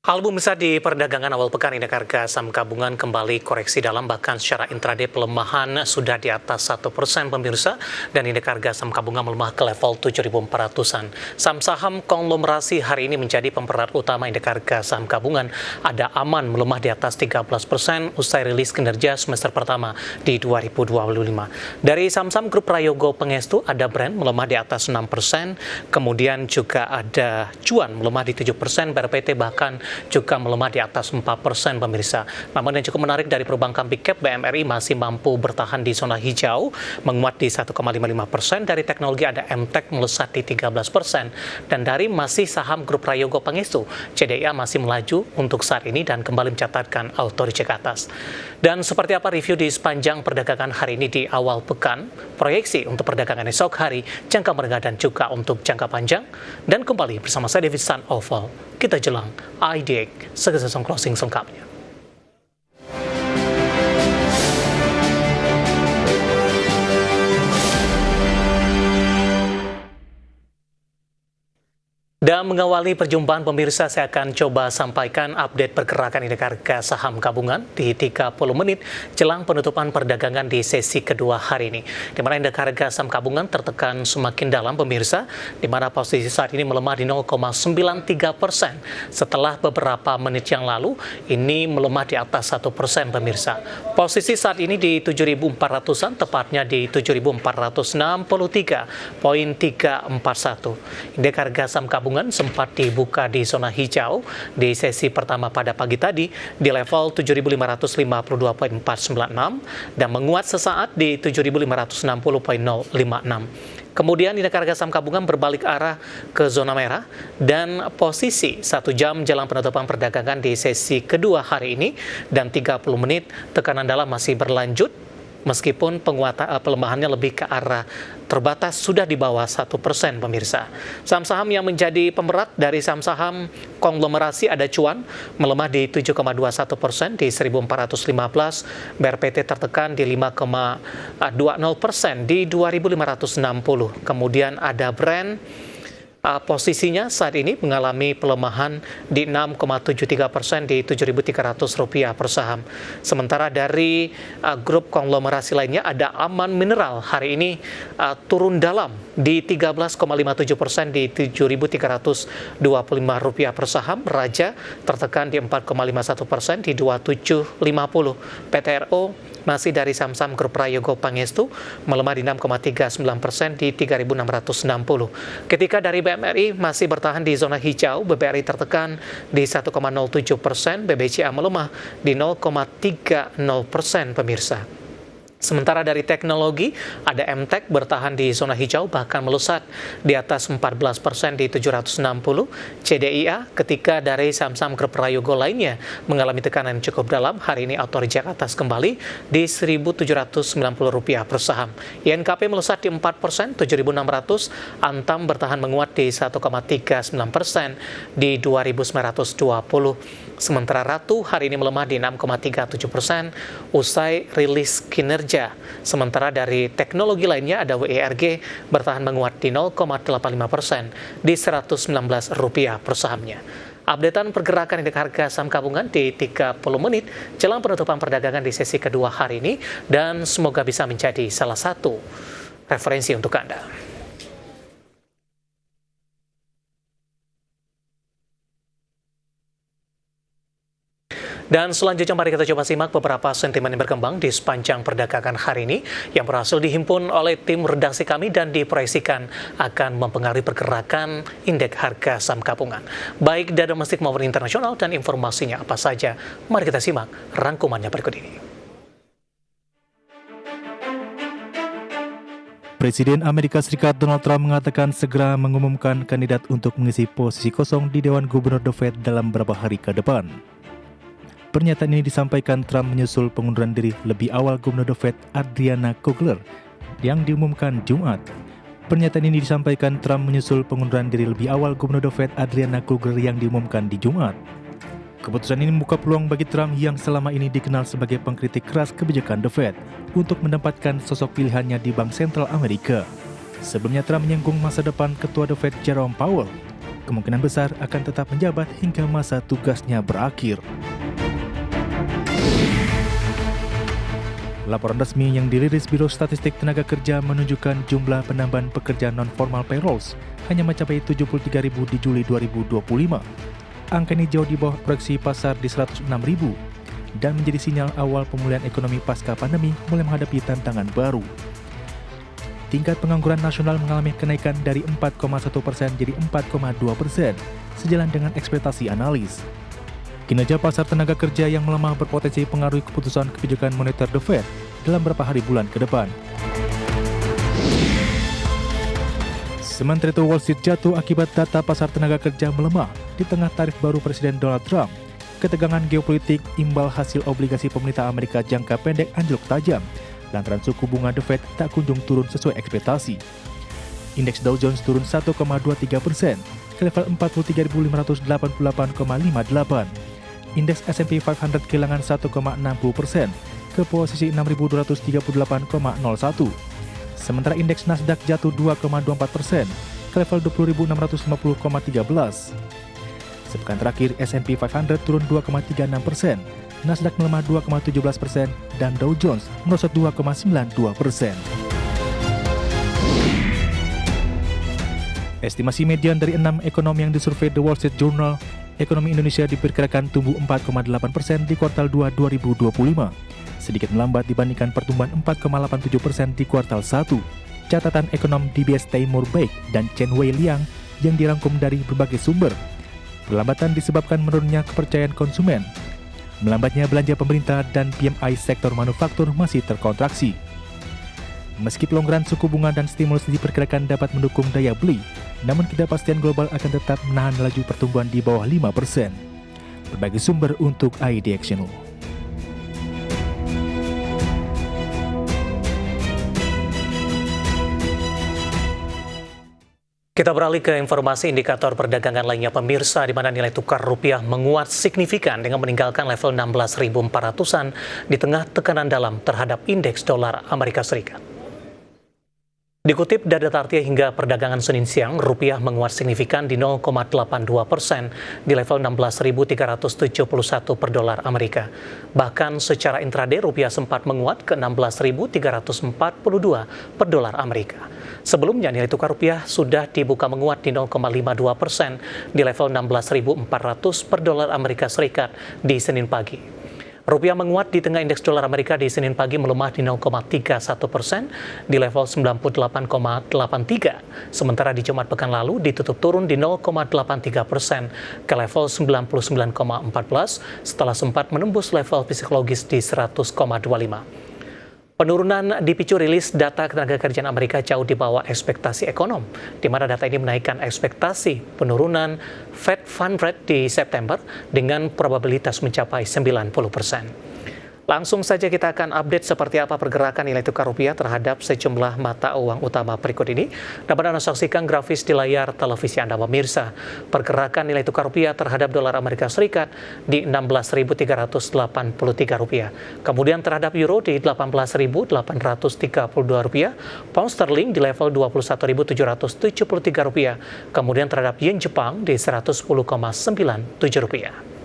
Hal besar di perdagangan awal pekan indeks harga saham gabungan kembali koreksi dalam, bahkan secara intraday pelemahan sudah di atas 1% pemirsa, dan indeks harga saham gabungan melemah ke level 7.400-an. Saham-saham konglomerasi hari ini menjadi pemberat utama indeks harga saham gabungan. Ada Aman melemah di atas 13% usai rilis kinerja semester pertama di 2025. Dari saham-saham grup Prayogo Pangestu ada Brand melemah di atas 6%, kemudian juga ada Cuan melemah di 7%, BRPT bahkan juga melemah di atas 4% pemirsa. Namun yang cukup menarik dari perbankan big cap, BMRI masih mampu bertahan di zona hijau, menguat di 1,55%. Dari teknologi ada MTEK melesat di 13%. Dan dari masih saham grup Prayogo Pangestu, CDIA masih melaju untuk saat ini dan kembali mencatatkan auto recheck atas. Dan seperti apa review di sepanjang perdagangan hari ini di awal pekan, proyeksi untuk perdagangan esok hari, jangka menengah dan juga untuk jangka panjang. Dan kembali bersama saya David San Oval, kita jelang IDX segesesong closing selengkapnya. Dan mengawali perjumpaan pemirsa, saya akan coba sampaikan update pergerakan indeks harga saham gabungan di 30 menit jelang penutupan perdagangan di sesi kedua hari ini. Di mana indeks harga saham gabungan tertekan semakin dalam pemirsa, di mana posisi saat ini melemah di 0,93%. Setelah beberapa menit yang lalu, ini melemah di atas 1% pemirsa. Posisi saat ini di 7.400-an, tepatnya di 7.463,341. Indeks harga saham gabungan sempat dibuka di zona hijau di sesi pertama pada pagi tadi di level 7.552,496 dan menguat sesaat di 7.560,056. Kemudian indeks harga saham gabungan berbalik arah ke zona merah dan posisi 1 jam jelang penutupan perdagangan di sesi kedua hari ini dan 30 menit tekanan dalam masih berlanjut. Meskipun pelemahannya lebih ke arah terbatas, sudah di bawah 1% pemirsa. Saham-saham yang menjadi pemberat dari saham-saham konglomerasi ada Cuan melemah di 7,21% di 1.415, BRPT tertekan di 5,20% di 2.560. Kemudian ada Brand, posisinya saat ini mengalami pelemahan di 6,73% di Rp7.300 per saham. Sementara dari grup konglomerasi lainnya ada Aman Mineral hari ini turun dalam di 13,57% di Rp7.325 per saham. Raja tertekan di 4,51% di 2.750. PTRO masih dari saham-saham grup Prayogo Pangestu melemah di 6,39% di 3.660. Ketika dari BMRI masih bertahan di zona hijau, BBRI tertekan di 1,07%, BBCA melemah di 0,30% pemirsa. Sementara dari teknologi, ada MTEK bertahan di zona hijau bahkan melesat di atas 14% di 760. CDIA ketika dari saham-saham grup Prayogo lainnya mengalami tekanan cukup dalam, hari ini auto reject atas kembali di Rp1.790 per saham. INKP melesat di 4%, 7.600. Antam bertahan menguat di 1,39% di 2.920. Sementara Ratu hari ini melemah di 6,37% usai rilis kinerja. Sementara dari teknologi lainnya ada WERG bertahan menguat di 0,85% di Rp119 per sahamnya. Updatean pergerakan indeks harga saham gabungan di 30 menit jelang penutupan perdagangan di sesi kedua hari ini, dan semoga bisa menjadi salah satu referensi untuk Anda. Dan selanjutnya mari kita coba simak beberapa sentimen yang berkembang di sepanjang perdagangan hari ini yang berhasil dihimpun oleh tim redaksi kami dan diproyeksikan akan mempengaruhi pergerakan indeks harga saham gabungan. Baik dari domestik maupun internasional, dan informasinya apa saja. Mari kita simak rangkumannya berikut ini. Presiden Amerika Serikat Donald Trump mengatakan segera mengumumkan kandidat untuk mengisi posisi kosong di Dewan Gubernur The Fed dalam beberapa hari ke depan. Pernyataan ini disampaikan Trump menyusul pengunduran diri lebih awal Gubernur The Fed Adriana Kugler yang diumumkan Jumat. Pernyataan ini disampaikan Trump menyusul pengunduran diri lebih awal Gubernur The Fed Adriana Kugler yang diumumkan di Jumat. Keputusan ini membuka peluang bagi Trump yang selama ini dikenal sebagai pengkritik keras kebijakan The Fed untuk mendapatkan sosok pilihannya di Bank Sentral Amerika. Sebelumnya Trump menyinggung masa depan Ketua The Fed Jerome Powell. kemungkinan besar akan tetap menjabat hingga masa tugasnya berakhir. Laporan resmi yang dirilis Biro Statistik Tenaga Kerja menunjukkan jumlah penambahan pekerja non-formal payrolls hanya mencapai 73.000 di Juli 2025. Angka ini jauh di bawah proyeksi pasar di 106.000 dan menjadi sinyal awal pemulihan ekonomi pasca pandemi mulai menghadapi tantangan baru. Tingkat pengangguran nasional mengalami kenaikan dari 4,1% jadi 4,2%, sejalan dengan ekspektasi analis. Kinerja pasar tenaga kerja yang melemah berpotensi pengaruhi keputusan kebijakan moneter The Fed dalam beberapa hari bulan ke depan. Sementara itu, Wall Street jatuh akibat data pasar tenaga kerja melemah di tengah tarif baru Presiden Donald Trump. Ketegangan geopolitik imbal hasil obligasi pemerintah Amerika jangka pendek anjlok tajam, lantaran suku bunga The Fed tak kunjung turun sesuai ekspektasi. Indeks Dow Jones turun 1,23% ke level 43.588,58. Indeks S&P 500 kehilangan 1,60% ke posisi 6.238,01. Sementara indeks Nasdaq jatuh 2,24% ke level 20.650,13. Sepekan terakhir, S&P 500 turun 2,36%, Nasdaq melemah 2,17%, dan Dow Jones merosot 2,92%. Estimasi median dari 6 ekonom yang disurvei The Wall Street Journal, ekonomi Indonesia diperkirakan tumbuh 4,8% di kuartal 2 2025, sedikit melambat dibandingkan pertumbuhan 4,87% di kuartal 1. Catatan ekonom DBS Taimur Baik dan Chen Wei Liang yang dirangkum dari berbagai sumber. Perlambatan disebabkan menurunnya kepercayaan konsumen, melambatnya belanja pemerintah, dan PMI sektor manufaktur masih terkontraksi. Meski pelonggaran suku bunga dan stimulus diperkirakan dapat mendukung daya beli, namun ketidakpastian global akan tetap menahan laju pertumbuhan di bawah 5%. Berbagai sumber untuk IDXNU. Kita beralih ke informasi indikator perdagangan lainnya pemirsa, di mana nilai tukar rupiah menguat signifikan dengan meninggalkan level 16.400-an di tengah tekanan dalam terhadap indeks dolar Amerika Serikat. Dikutip data Tartia hingga perdagangan Senin siang, rupiah menguat signifikan di 0,82% di level 16.371 per dolar Amerika. Bahkan secara intraday rupiah sempat menguat ke 16.342 per dolar Amerika. Sebelumnya nilai tukar rupiah sudah dibuka menguat di 0,52% di level 16.400 per dolar Amerika Serikat di Senin pagi. Rupiah menguat di tengah indeks dolar Amerika di Senin pagi melemah di 0,31% di level 98,83. Sementara di Jumat pekan lalu ditutup turun di 0,83% ke level 99,14 setelah sempat menembus level psikologis di 100,25. Penurunan dipicu rilis data ketenagakerjaan Amerika jauh di bawah ekspektasi ekonom, di mana data ini menaikkan ekspektasi penurunan Fed Fund Rate di September dengan probabilitas mencapai 90%. Langsung saja kita akan update seperti apa pergerakan nilai tukar rupiah terhadap sejumlah mata uang utama berikut ini. Dapat Anda saksikan grafis di layar televisi Anda pemirsa. Pergerakan nilai tukar rupiah terhadap dolar Amerika Serikat di 16.383 rupiah. Kemudian terhadap euro di 18.832 rupiah. Pound sterling di level 21.773 rupiah. Kemudian terhadap yen Jepang di 110,97 rupiah.